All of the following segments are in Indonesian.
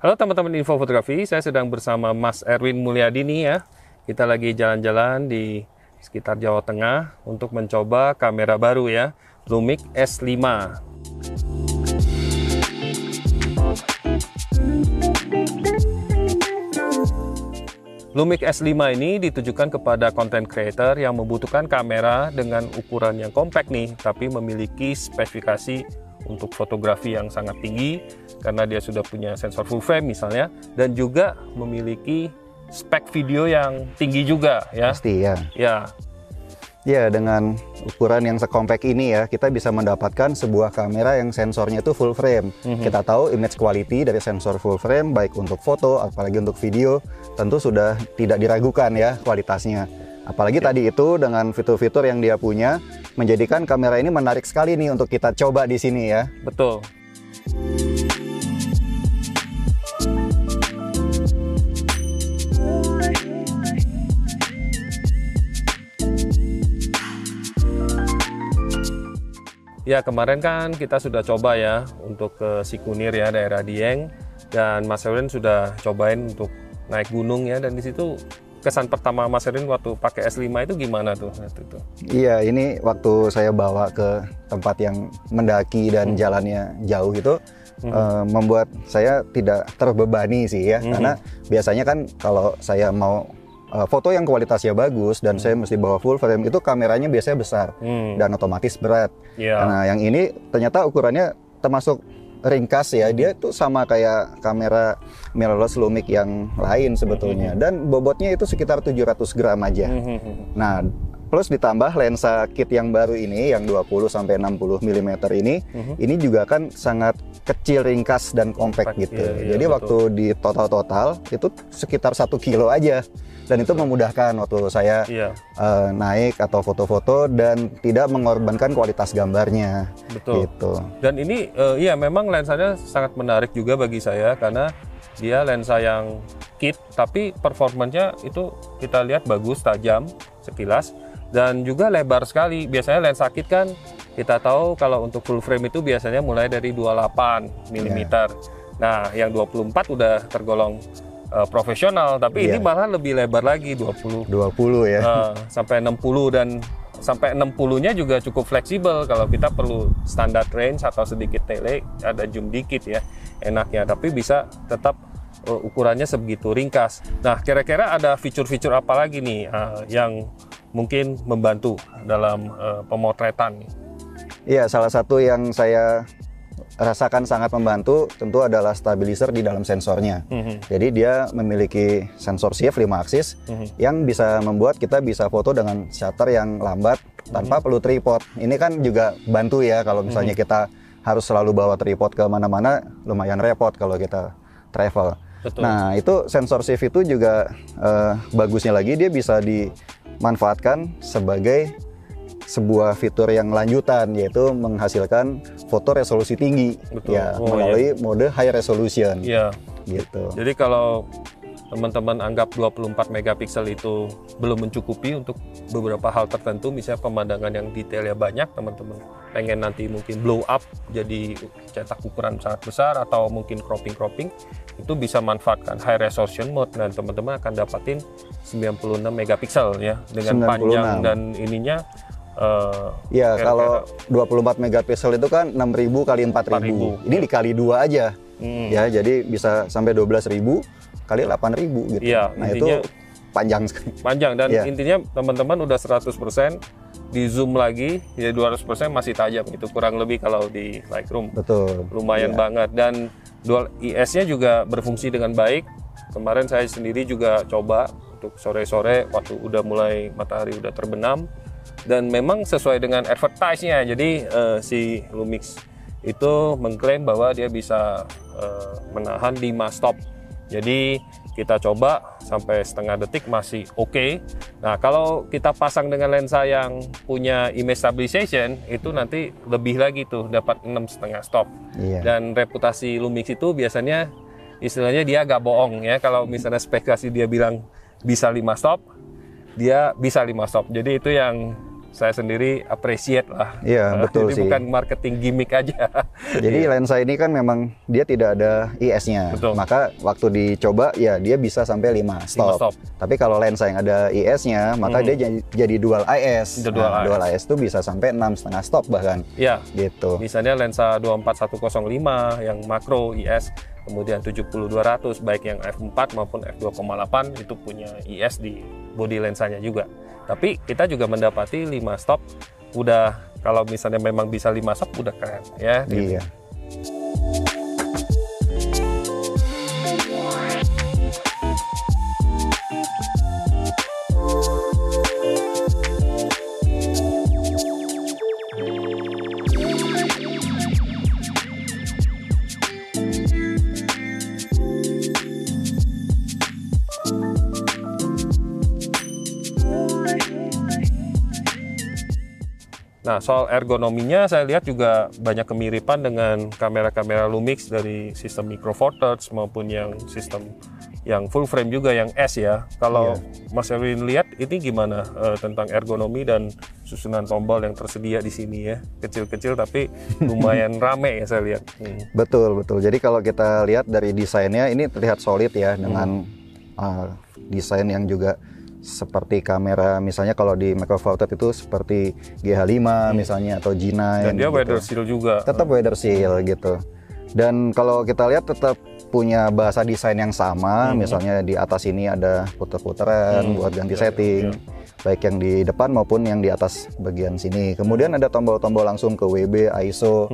Halo teman-teman Info Fotografi, saya sedang bersama Mas Erwin Mulyadi nih ya. Kita lagi jalan-jalan di sekitar Jawa Tengah untuk mencoba kamera baru ya, Lumix S5. Lumix S5 ini ditujukan kepada content creator yang membutuhkan kamera dengan ukuran yang compact nih, tapi memiliki spesifikasi untuk fotografi yang sangat tinggi karena dia sudah punya sensor full frame misalnya, dan juga memiliki spek video yang tinggi juga ya. Pasti ya. Ya. Ya, dengan ukuran yang sekompak ini ya, kita bisa mendapatkan sebuah kamera yang sensornya itu full frame. Kita tahu image quality dari sensor full frame, baik untuk foto, apalagi untuk video, tentu sudah tidak diragukan ya kualitasnya. Apalagi tadi itu dengan fitur-fitur yang dia punya, menjadikan kamera ini menarik sekali nih untuk kita coba di sini ya. Betul. Ya, kemarin kan kita sudah coba ya untuk ke Sikunir ya, daerah Dieng, dan Mas Erwin sudah cobain untuk naik gunung ya, dan di situ kesan pertama Mas Erwin waktu pakai S5 itu gimana tuh? Iya, ini waktu saya bawa ke tempat yang mendaki dan jalannya jauh itu membuat saya tidak terbebani sih ya, karena biasanya kan kalau saya mau foto yang kualitasnya bagus dan saya mesti bawa full frame, itu kameranya biasanya besar dan otomatis berat. Nah, yang ini ternyata ukurannya termasuk ringkas ya, dia tuh sama kayak kamera mirrorless Lumix yang lain sebetulnya, dan bobotnya itu sekitar 700 gram aja. Nah, plus ditambah lensa kit yang baru ini yang 20-60 mm ini juga kan sangat kecil, ringkas dan compact gitu. Jadi betul. Waktu di total itu sekitar 1 kilo aja, dan itu memudahkan waktu saya naik atau foto-foto dan tidak mengorbankan kualitas gambarnya. Betul. Gitu. Dan ini iya memang lensanya sangat menarik juga bagi saya karena dia lensa yang kit tapi performanya itu kita lihat bagus, tajam sekilas, dan juga lebar sekali. Biasanya lensa kit kan kita tahu kalau untuk full frame itu biasanya mulai dari 28 mm. Nah, yang 24 udah tergolong profesional, tapi ini malah lebih lebar lagi, 20 ya. Sampai 60, dan sampai 60-nya juga cukup fleksibel kalau kita perlu standar range atau sedikit tele, ada zoom dikit ya, enaknya, tapi bisa tetap ukurannya sebegitu ringkas. Nah, kira-kira ada fitur-fitur apa lagi nih yang mungkin membantu dalam pemotretan? Iya, salah satu yang saya rasakan sangat membantu tentu adalah stabilizer di dalam sensornya. Jadi dia memiliki sensor shift 5 aksis yang bisa membuat kita bisa foto dengan shutter yang lambat tanpa perlu tripod. Ini kan juga bantu ya kalau misalnya kita harus selalu bawa tripod ke mana-mana, lumayan repot kalau kita travel. Betul. Nah, itu sensor shift itu juga bagusnya lagi dia bisa dimanfaatkan sebagai sebuah fitur yang lanjutan, yaitu menghasilkan foto resolusi tinggi. Betul. Ya, melalui mode high resolution. Iya. Gitu. Jadi kalau teman-teman anggap 24 megapiksel itu belum mencukupi untuk beberapa hal tertentu, misalnya pemandangan yang detailnya banyak, teman-teman pengen nanti mungkin blow up jadi cetak ukuran sangat besar atau mungkin cropping, itu bisa manfaatkan high resolution mode, dan teman-teman akan dapatin 96 megapiksel ya, dengan 96. Panjang dan ininya ya, kalau 24 megapiksel itu kan 6.000 kali 4.000. Ini dikali 2 aja. Ya, jadi bisa sampai 12.000 kali 8.000 gitu. Ya, nah, itu panjang sekali. Panjang, dan intinya teman-teman udah 100% di zoom lagi, ya 200% masih tajam gitu, kurang lebih kalau di Lightroom. Betul. Lumayan banget, dan dual IS-nya juga berfungsi dengan baik. Kemarin saya sendiri juga coba untuk sore-sore waktu udah mulai matahari udah terbenam, dan memang sesuai dengan advertise-nya. Jadi si Lumix itu mengklaim bahwa dia bisa menahan 5 stop. Jadi kita coba sampai setengah detik masih oke. Nah, kalau kita pasang dengan lensa yang punya image stabilization, itu nanti lebih lagi tuh, dapat 6,5 stop. Dan reputasi Lumix itu biasanya istilahnya dia agak bohong ya. Kalau misalnya spekasi dia bilang bisa 5 stop, dia bisa 5 stop. Jadi itu yang saya sendiri appreciate lah. Iya, betul Jadi sih. bukan marketing gimmick aja. Jadi lensa ini kan memang dia tidak ada IS-nya. Betul. Maka waktu dicoba ya dia bisa sampai 5 stop. stop. Tapi kalau lensa yang ada IS-nya, maka dia jadi dual IS. Dual Dual IS itu bisa sampai 6,5 stop bahkan. Ya, Gitu. misalnya lensa 24105 yang makro IS, kemudian 70-200 baik yang f4 maupun f2,8 itu punya IS di bodi lensanya juga. Tapi kita juga mendapati 5 stop, udah kalau misalnya memang bisa 5 stop udah keren ya. Gitu. Iya. Nah, soal ergonominya saya lihat juga banyak kemiripan dengan kamera-kamera Lumix dari sistem micro four thirds maupun yang sistem yang full frame juga yang S ya. Kalau Mas Erwin lihat ini gimana tentang ergonomi dan susunan tombol yang tersedia di sini ya. Kecil-kecil tapi lumayan rame ya saya lihat. Betul, betul. Jadi kalau kita lihat dari desainnya ini terlihat solid ya dengan desain yang juga seperti kamera misalnya kalau di Micro Four Thirds itu seperti GH5 misalnya atau G9 Dan dia gitu. weather seal juga. Tetap weather seal gitu. Dan kalau kita lihat tetap punya bahasa desain yang sama, misalnya di atas ini ada puter-puteran buat ganti setting, baik yang di depan maupun yang di atas bagian sini. Kemudian ada tombol-tombol langsung ke WB, ISO,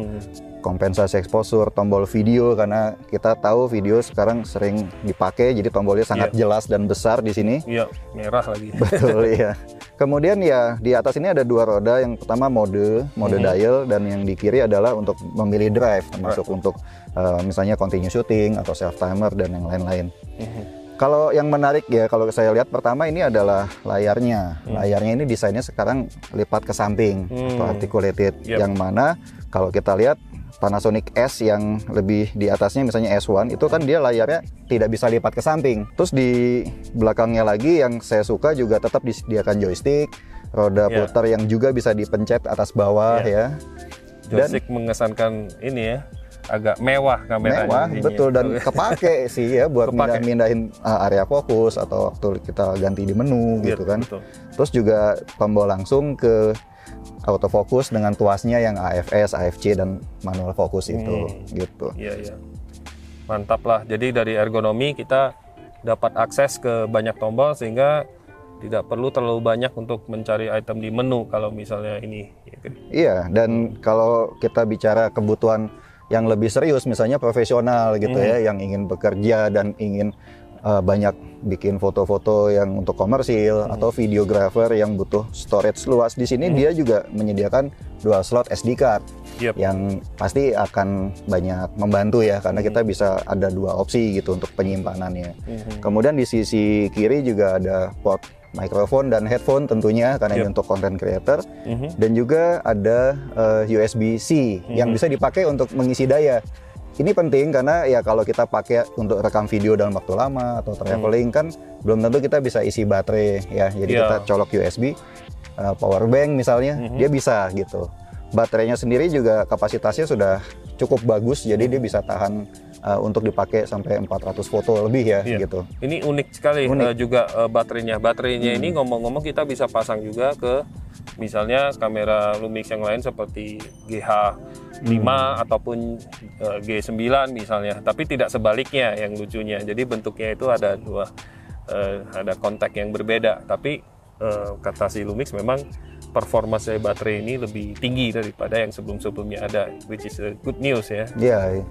kompensasi exposure, tombol video karena kita tahu video sekarang sering dipakai, jadi tombolnya sangat jelas dan besar di sini. Iya, merah lagi. Betul ya. Kemudian ya di atas ini ada dua roda, yang pertama mode dial dan yang di kiri adalah untuk memilih drive, termasuk untuk misalnya continue shooting atau self timer dan yang lain-lain. Kalau yang menarik ya kalau saya lihat pertama ini adalah layarnya. Layarnya ini desainnya sekarang lipat ke samping atau articulated, yang mana kalau kita lihat Panasonic S yang lebih di atasnya misalnya S1 itu kan dia layarnya tidak bisa lipat ke samping. Terus di belakangnya lagi yang saya suka juga tetap disediakan joystick, roda putar yang juga bisa dipencet atas bawah ya. Joystick mengesankan ini ya, agak mewah kameranya. Mewah, betul, dan kepake sih ya buat mindahin area fokus atau waktu kita ganti di menu gitu kan. Betul. Terus juga tombol langsung ke autofocus dengan tuasnya yang AFS, AFC dan manual fokus itu gitu. Iya, iya. Mantap lah. Jadi dari ergonomi kita dapat akses ke banyak tombol sehingga tidak perlu terlalu banyak untuk mencari item di menu kalau misalnya ini. Iya, dan kalau kita bicara kebutuhan yang lebih serius misalnya profesional gitu ya, yang ingin bekerja dan ingin banyak bikin foto-foto yang untuk komersil atau videographer yang butuh storage luas, di sini dia juga menyediakan dual slot SD card yang pasti akan banyak membantu ya karena kita bisa ada dua opsi gitu untuk penyimpanannya. Kemudian di sisi kiri juga ada port mikrofon dan headphone tentunya karena ini untuk content creator, dan juga ada USB-C yang bisa dipakai untuk mengisi daya. Ini penting karena ya kalau kita pakai untuk rekam video dalam waktu lama atau traveling kan belum tentu kita bisa isi baterai ya. Jadi kita colok USB, power bank misalnya, dia bisa gitu. Baterainya sendiri juga kapasitasnya sudah cukup bagus, jadi dia bisa tahan untuk dipakai sampai 400 foto lebih ya gitu. Ini unik sekali juga baterainya. Baterainya ini ngomong-ngomong kita bisa pasang juga ke misalnya kamera Lumix yang lain seperti GH5 ataupun G9 misalnya, tapi tidak sebaliknya yang lucunya. Jadi bentuknya itu ada dua, ada kontak yang berbeda. Tapi kata si Lumix memang performance dari baterai ini lebih tinggi daripada yang sebelum-sebelumnya ada, which is good news ya. Iya.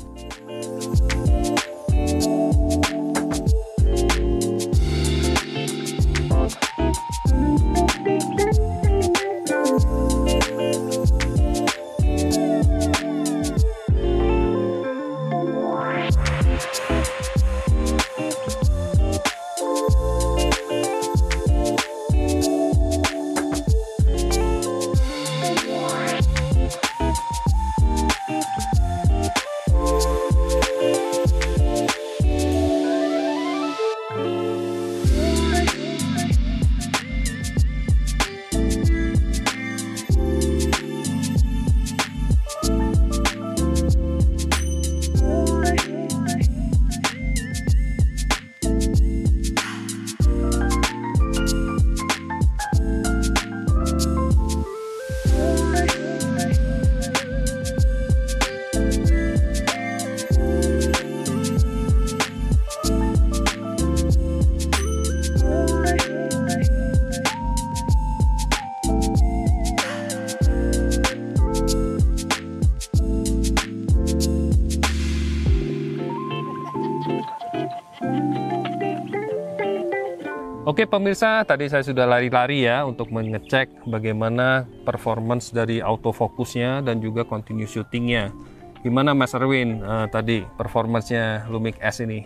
Oke pemirsa, tadi saya sudah lari-lari ya untuk mengecek bagaimana performance dari autofocusnya dan juga continuous shootingnya. Gimana Mas Erwin tadi performance-nya Lumix S ini?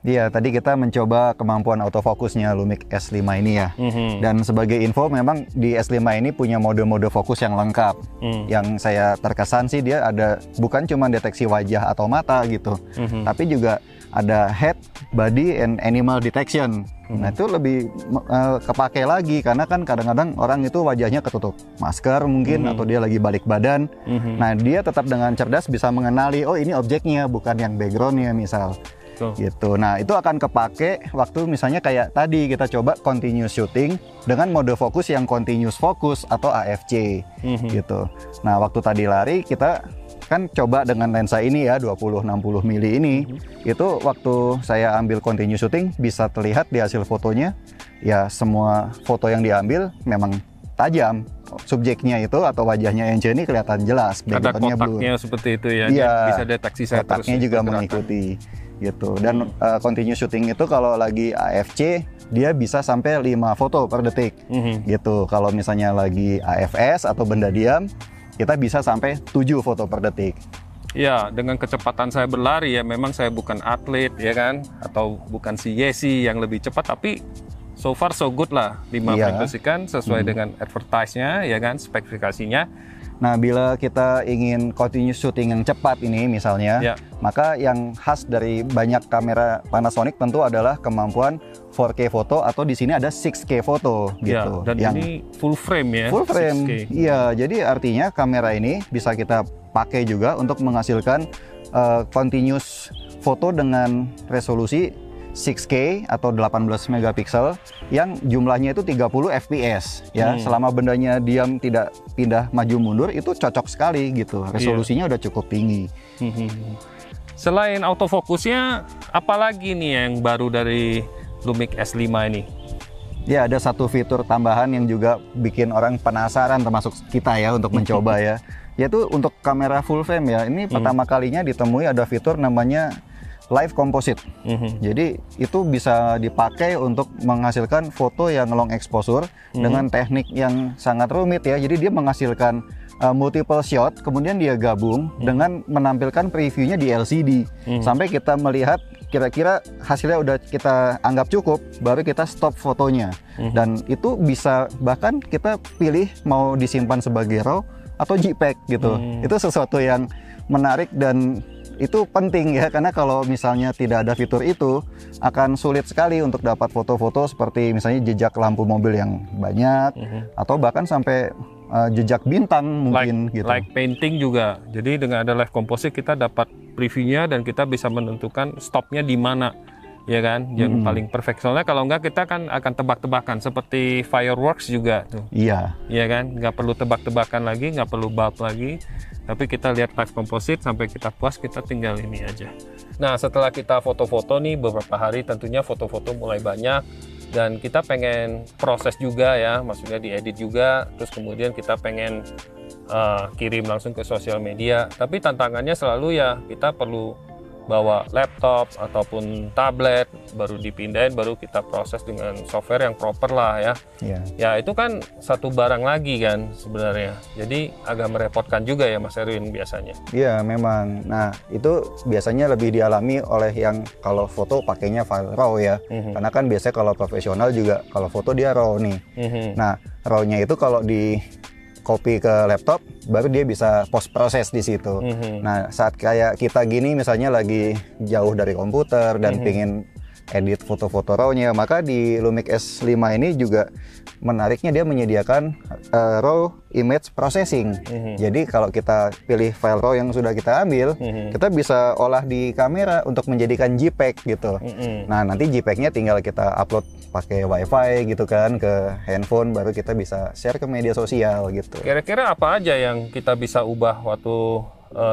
Iya, tadi kita mencoba kemampuan autofokusnya Lumix S5 ini ya. Dan sebagai info, memang di S5 ini punya mode-mode fokus yang lengkap. Yang saya terkesan sih dia ada bukan cuma deteksi wajah atau mata gitu, tapi juga ada head, body, and animal detection. Nah itu lebih kepake lagi karena kan kadang-kadang orang itu wajahnya ketutup masker mungkin atau dia lagi balik badan. Nah dia tetap dengan cerdas bisa mengenali, oh ini objeknya bukan yang backgroundnya misal. Gitu. Nah itu akan kepake waktu misalnya kayak tadi kita coba continuous shooting dengan mode fokus yang continuous focus atau AFC gitu. Nah waktu tadi lari kita kan coba dengan lensa ini ya 20-60 mili ini, itu waktu saya ambil continuous shooting bisa terlihat di hasil fotonya ya semua foto yang diambil memang tajam. Subjeknya itu atau wajahnya Ence ini kelihatan jelas. Ada kotaknya seperti itu ya, iya, bisa deteksi saya terus. Kotaknya juga mengikuti gitu. Dan continuous shooting itu kalau lagi AFC dia bisa sampai 5 foto per detik gitu. Kalau misalnya lagi AFS atau benda diam kita bisa sampai 7 foto per detik. Ya, dengan kecepatan saya berlari ya, memang saya bukan atlet ya kan, atau bukan si Yesi yang lebih cepat, tapi so far so good lah, 5 frekuensi kan sesuai dengan advertise-nya ya kan, spesifikasinya. Nah, bila kita ingin continuous shooting yang cepat ini misalnya, maka yang khas dari banyak kamera Panasonic tentu adalah kemampuan 4K foto atau di sini ada 6K foto gitu. Dan yang ini full frame ya. Full frame. 6K. Iya, jadi artinya kamera ini bisa kita pakai juga untuk menghasilkan continuous foto dengan resolusi 6K atau 18 megapiksel yang jumlahnya itu 30 fps ya. Selama bendanya diam tidak pindah maju mundur itu cocok sekali gitu. Resolusinya udah cukup tinggi. Selain autofokusnya, apalagi nih yang baru dari Lumix S5 ini? Ya, ada satu fitur tambahan yang juga bikin orang penasaran termasuk kita ya untuk mencoba ya. Yaitu untuk kamera full frame ya. Ini pertama kalinya ditemui ada fitur namanya Live Composite. Jadi itu bisa dipakai untuk menghasilkan foto yang long exposure dengan teknik yang sangat rumit ya. Jadi dia menghasilkan multiple shot, kemudian dia gabung dengan menampilkan previewnya di LCD sampai kita melihat kira-kira hasilnya udah kita anggap cukup, baru kita stop fotonya. Dan itu bisa bahkan kita pilih mau disimpan sebagai RAW atau JPEG gitu. Itu sesuatu yang menarik dan itu penting ya, karena kalau misalnya tidak ada fitur itu akan sulit sekali untuk dapat foto-foto seperti misalnya jejak lampu mobil yang banyak atau bahkan sampai jejak bintang mungkin gitu. Like painting juga. Jadi dengan ada live composite kita dapat previewnya dan kita bisa menentukan stopnya di mana. Ya kan, yang paling perfect. Soalnya kalau enggak kita kan akan tebak-tebakan seperti fireworks juga tuh. Iya. Iya kan, nggak perlu tebak-tebakan lagi, nggak perlu bulb lagi. Tapi kita lihat live composite sampai kita puas, kita tinggal ini aja. Nah, setelah kita foto-foto nih beberapa hari, tentunya foto-foto mulai banyak dan kita pengen proses juga ya, maksudnya diedit juga. Terus kemudian kita pengen kirim langsung ke sosial media. Tapi tantangannya selalu ya kita perlu bawa laptop ataupun tablet, baru dipindahin, baru kita proses dengan software yang proper lah ya. Ya itu kan satu barang lagi kan sebenarnya. Jadi agak merepotkan juga ya Mas Erwin biasanya. Iya memang. Nah itu biasanya lebih dialami oleh yang kalau foto pakainya file RAW ya. Karena kan biasanya kalau profesional juga kalau foto dia RAW nih. Nah RAW-nya itu kalau di copy ke laptop baru dia bisa post proses di situ. Nah saat kayak kita gini misalnya lagi jauh dari komputer dan pingin edit foto-foto RAW-nya, maka di Lumix S5 ini juga menariknya dia menyediakan RAW image processing. Jadi kalau kita pilih file RAW yang sudah kita ambil, kita bisa olah di kamera untuk menjadikan JPEG gitu. Nah nanti JPEG-nya tinggal kita upload pakai WiFi gitu kan ke handphone, baru kita bisa share ke media sosial gitu. Kira-kira apa aja yang kita bisa ubah waktu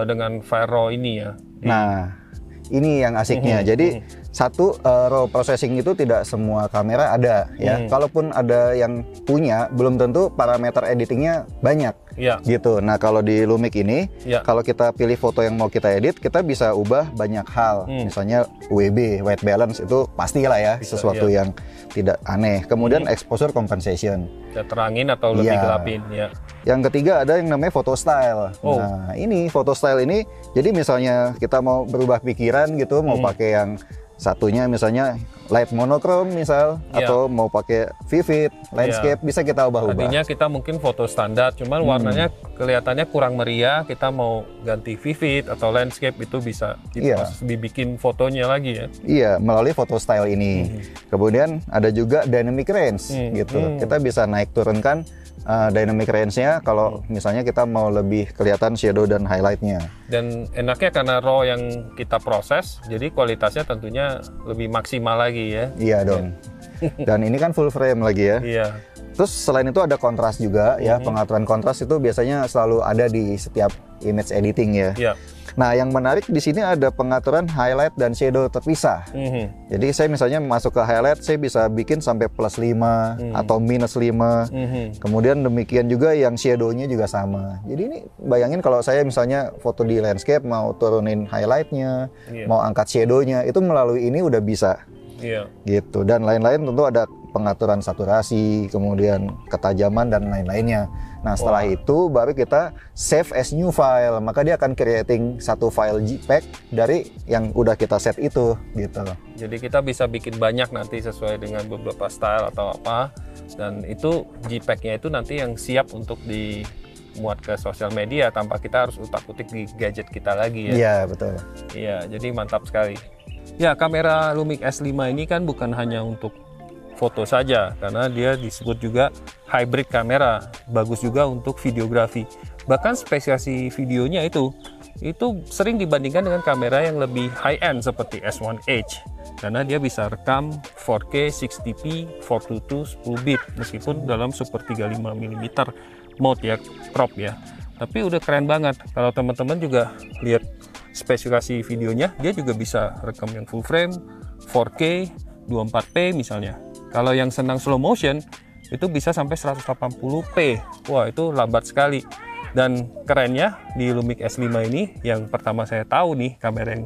dengan file RAW ini ya? Nah ini yang asiknya. Jadi satu, RAW processing itu tidak semua kamera ada ya. Kalaupun ada yang punya, belum tentu parameter editingnya banyak. Ya. gitu. Nah kalau di Lumix ini, Ya. kalau kita pilih foto yang mau kita edit, kita bisa ubah banyak hal. Misalnya WB, white balance, itu pastilah ya, Bisa, sesuatu ya. yang tidak aneh. Kemudian exposure compensation. Kita terangin atau lebih Iya. gelapin, ya. Yang ketiga ada yang namanya photo style. Oh. Nah ini photo style ini, jadi misalnya kita mau berubah pikiran gitu, mau pakai yang satunya misalnya light monochrome misal, Ya. atau mau pakai vivid, landscape, bisa kita ubah-ubah. Tadinya kita mungkin foto standar, cuman warnanya kelihatannya kurang meriah. Kita mau ganti vivid atau landscape, itu bisa Iya. dibikin fotonya lagi ya. Iya, melalui photo style ini. Kemudian ada juga dynamic range gitu. Kita bisa naik turunkan dynamic range-nya kalau misalnya kita mau lebih kelihatan shadow dan highlight-nya. Dan enaknya karena raw yang kita proses, jadi kualitasnya tentunya lebih maksimal lagi ya. Iya dong. Dan ini kan full frame lagi ya. Iya. Terus selain itu ada kontras juga ya. Pengaturan kontras itu biasanya selalu ada di setiap image editing ya. Iya. Nah, yang menarik di sini ada pengaturan highlight dan shadow terpisah. Jadi saya misalnya masuk ke highlight, saya bisa bikin sampai +5 atau -5. Kemudian demikian juga yang shadow-nya juga sama. Jadi ini bayangin kalau saya misalnya foto di landscape, mau turunin highlight-nya, mau angkat shadow-nya, itu melalui ini udah bisa. Iya. Gitu. Dan lain-lain tentu ada pengaturan saturasi, kemudian ketajaman dan lain-lainnya. Nah setelah itu baru kita save as new file, maka dia akan creating satu file JPEG dari yang udah kita set itu gitu. Jadi kita bisa bikin banyak nanti sesuai dengan beberapa style atau apa, dan itu JPEG-nya itu nanti yang siap untuk dimuat ke sosial media tanpa kita harus utak-utik di gadget kita lagi ya. Iya betul. Iya, jadi mantap sekali. Ya, kamera Lumix S5 ini kan bukan hanya untuk foto saja, karena dia disebut juga hybrid kamera, bagus juga untuk videografi. Bahkan spesifikasi videonya itu sering dibandingkan dengan kamera yang lebih high end seperti S1H, karena dia bisa rekam 4K 60p 422 10 bit meskipun dalam super 35 mm mode ya, crop ya. Tapi udah keren banget. Kalau teman-teman juga lihat spesifikasi videonya, dia juga bisa rekam yang full frame 4K 24p misalnya. Kalau yang senang slow motion itu bisa sampai 180p. Wah, itu lambat sekali. Dan kerennya di Lumix S5 ini, yang pertama saya tahu nih kamera yang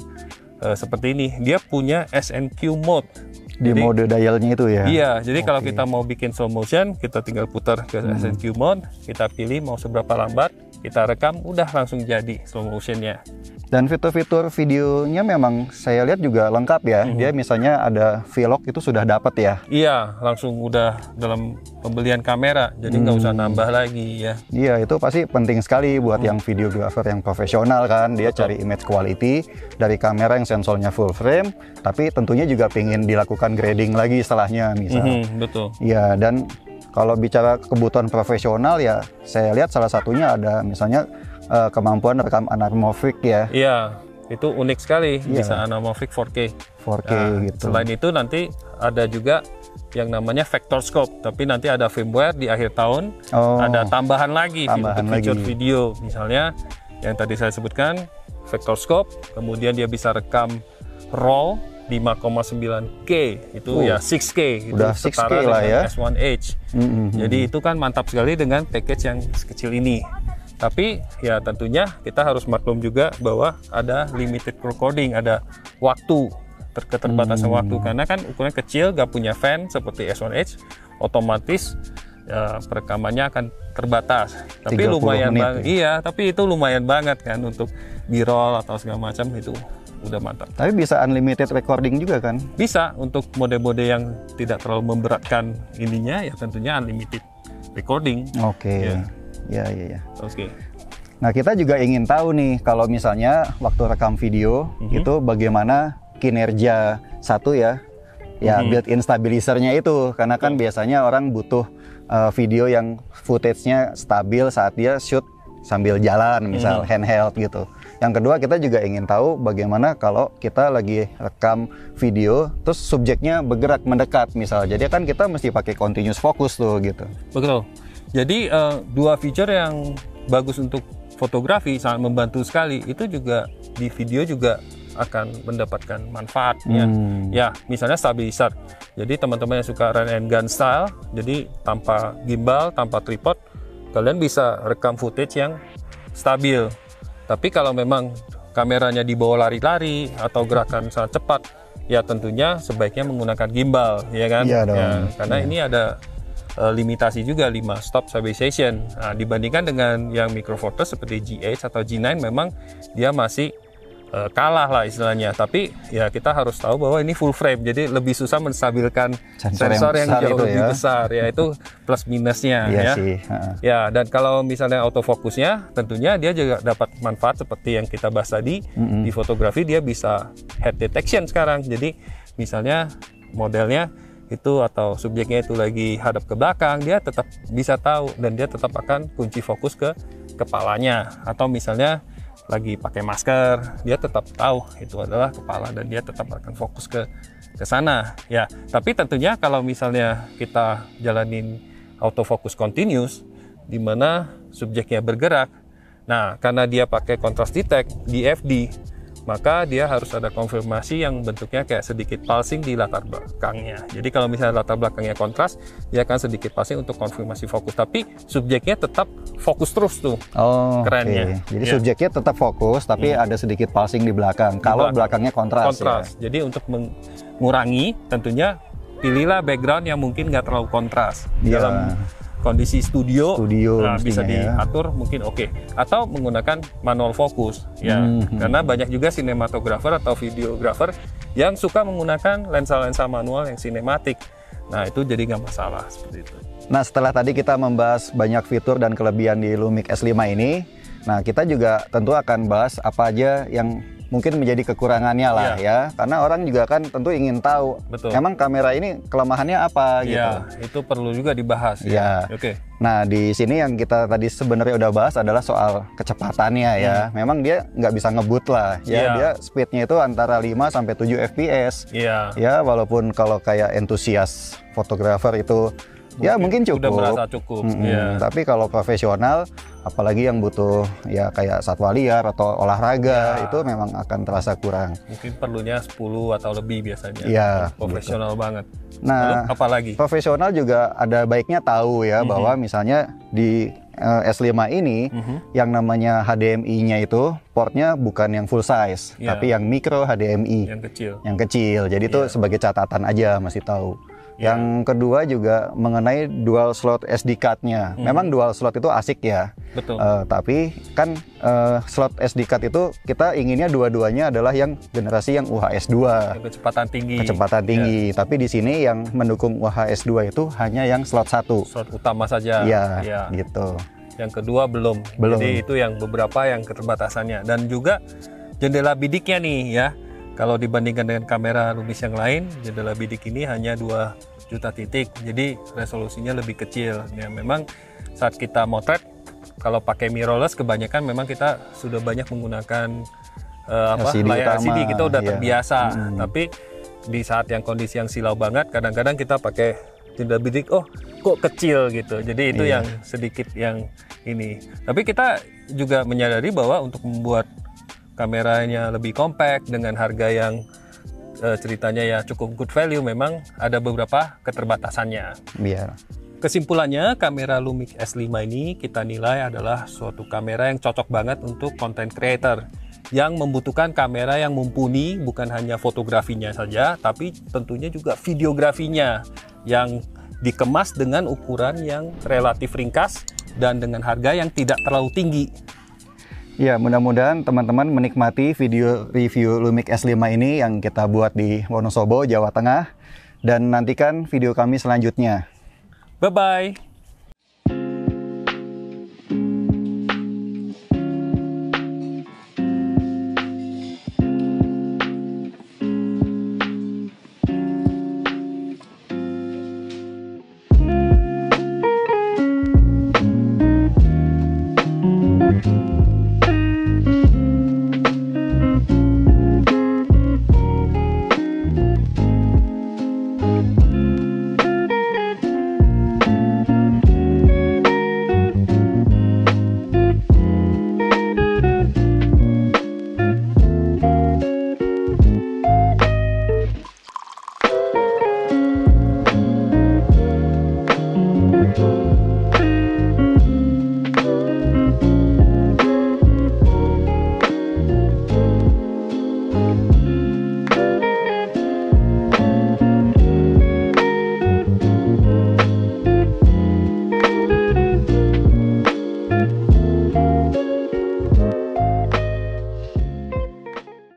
seperti ini, dia punya SNQ mode. Di mode dialnya itu ya. Iya, jadi kalau kita mau bikin slow motion, kita tinggal putar ke SNQ mode, kita pilih mau seberapa lambat, kita rekam, udah langsung jadi slow motionnya. Dan fitur-fitur videonya memang saya lihat juga lengkap ya. Dia misalnya ada vlog itu sudah dapat ya. Iya, langsung udah dalam pembelian kamera, jadi nggak usah nambah lagi ya. Iya, itu pasti penting sekali buat yang videographer yang profesional kan. Dia cari image quality dari kamera yang sensornya full frame, tapi tentunya juga pengen dilakukan grading lagi setelahnya misal. Betul. Iya, dan kalau bicara kebutuhan profesional ya, saya lihat salah satunya ada misalnya kemampuan rekam anamorphic ya. Iya, itu unik sekali, Iya. bisa anamorphic 4K. 4K gitu. Selain itu nanti ada juga yang namanya vector scope, tapi nanti ada firmware di akhir tahun, ada tambahan lagi untuk feature video, misalnya yang tadi saya sebutkan vector scope, kemudian dia bisa rekam RAW 5,9K, itu ya 6K, itu udah 6K setara lah dengan ya. S1H. Jadi itu kan mantap sekali dengan package yang sekecil ini. Tapi ya tentunya kita harus maklum juga bahwa ada limited recording, ada waktu, keterbatasan waktu, karena kan ukuran kecil, gak punya fan seperti S1H, otomatis ya, perekamannya akan terbatas. Tapi lumayan banget, iya, tapi itu lumayan banget kan untuk B-roll atau segala macam, itu udah mantap. Tapi bisa unlimited recording juga kan? Bisa, untuk mode-mode yang tidak terlalu memberatkan ininya ya tentunya unlimited recording. Oke. Ya. Ya. Oke. Nah, kita juga ingin tahu nih kalau misalnya waktu rekam video itu bagaimana kinerja satu ya built-in stabilizernya itu, karena kan biasanya orang butuh video yang footage-nya stabil saat dia shoot sambil jalan, misal handheld gitu. Yang kedua, kita juga ingin tahu bagaimana kalau kita lagi rekam video terus subjeknya bergerak mendekat misal. Jadi kan kita mesti pakai continuous focus tuh gitu. Betul. Jadi dua feature yang bagus untuk fotografi, sangat membantu sekali. Itu juga di video juga akan mendapatkan manfaatnya. Ya, misalnya stabilizer. Jadi teman-teman yang suka run and gun style, jadi tanpa gimbal, tanpa tripod, kalian bisa rekam footage yang stabil. Tapi kalau memang kameranya dibawa lari-lari atau gerakan sangat cepat, ya tentunya sebaiknya menggunakan gimbal, ya kan? Iya dong. Ya, karena ini ada limitasi juga 5 stop stabilization. Nah, dibandingkan dengan yang micro four thirds seperti G8 atau G9, memang dia masih kalah lah istilahnya. Tapi ya kita harus tahu bahwa ini full frame, jadi lebih susah menstabilkan sensor yang jauh lebih besar, ya itu plus minusnya. Iya ya sih. Ya, dan kalau misalnya autofokusnya, tentunya dia juga dapat manfaat seperti yang kita bahas tadi. Di fotografi dia bisa head detection sekarang, jadi misalnya modelnya itu atau subjeknya itu lagi hadap ke belakang, dia tetap bisa tahu dan dia tetap akan kunci fokus ke kepalanya. Atau misalnya lagi pakai masker, dia tetap tahu itu adalah kepala dan dia tetap akan fokus ke sana. Ya, tapi tentunya kalau misalnya kita jalanin autofocus continuous di mana subjeknya bergerak, nah karena dia pakai contrast detect DFD, maka dia harus ada konfirmasi yang bentuknya kayak sedikit pulsing di latar belakangnya. Jadi kalau misalnya latar belakangnya kontras, dia akan sedikit pulsing untuk konfirmasi fokus. Tapi subjeknya tetap fokus terus tuh. Oh, kerennya. Jadi subjeknya tetap fokus, tapi ada sedikit pulsing di belakang. Kalau belakangnya kontras. Ya? Jadi untuk mengurangi, tentunya pilihlah background yang mungkin nggak terlalu kontras. Dalam kondisi studio nah, bisa diatur mungkin oke. Atau menggunakan manual fokus ya, karena banyak juga sinematografer atau videografer yang suka menggunakan lensa-lensa manual yang sinematik. Nah itu jadi nggak masalah seperti itu. Nah setelah tadi kita membahas banyak fitur dan kelebihan di Lumix S5 ini, nah kita juga tentu akan bahas apa aja yang mungkin menjadi kekurangannya lah ya, karena orang juga kan tentu ingin tahu. Betul. Memang kamera ini kelemahannya apa gitu. Ya, itu perlu juga dibahas. Ya. Oke. Nah di sini yang kita tadi sebenarnya udah bahas adalah soal kecepatannya ya. Memang dia nggak bisa ngebut lah ya. Dia speednya itu antara 5 sampai 7 fps. Ya walaupun kalau kayak entusias fotografer itu ya mungkin cukup. Udah merasa cukup. Tapi kalau profesional, apalagi yang butuh ya kayak satwa liar atau olahraga, itu memang akan terasa kurang. Mungkin perlunya 10 atau lebih biasanya. Ya, profesional banget. Nah, lalu apalagi? Profesional juga ada baiknya tahu ya bahwa misalnya di S5 ini yang namanya HDMI-nya itu portnya bukan yang full size, tapi yang micro HDMI. Yang kecil. Jadi itu sebagai catatan aja masih tahu. Yang kedua juga mengenai dual slot SD card-nya. Memang dual slot itu asik ya. Betul. Tapi kan slot SD card itu kita inginnya dua-duanya adalah yang generasi yang UHS-2. Kecepatan tinggi. Kecepatan tinggi. Tapi di sini yang mendukung UHS-2 itu hanya yang slot 1. Slot utama saja. Iya, gitu. Yang kedua belum. Jadi itu yang beberapa yang keterbatasannya. Dan juga jendela bidiknya nih ya. Kalau dibandingkan dengan kamera Lumix yang lain, jendela bidik ini hanya 2 juta titik, jadi resolusinya lebih kecil. Ya, memang saat kita motret, kalau pakai mirrorless, kebanyakan memang kita sudah banyak menggunakan layar LCD, kita udah terbiasa. Tapi di saat yang kondisi yang silau banget, kadang-kadang kita pakai jendela bidik, oh kok kecil gitu. Jadi itu yang sedikit yang ini. Tapi kita juga menyadari bahwa untuk membuat kameranya lebih compact dengan harga yang ceritanya ya cukup good value, memang ada beberapa keterbatasannya. Kesimpulannya, kamera Lumix S5 ini kita nilai adalah suatu kamera yang cocok banget untuk content creator yang membutuhkan kamera yang mumpuni, bukan hanya fotografinya saja, tapi tentunya juga videografinya yang dikemas dengan ukuran yang relatif ringkas dan dengan harga yang tidak terlalu tinggi. Ya, mudah-mudahan teman-teman menikmati video review Lumix S5 ini yang kita buat di Wonosobo, Jawa Tengah. Dan nantikan video kami selanjutnya. Bye-bye.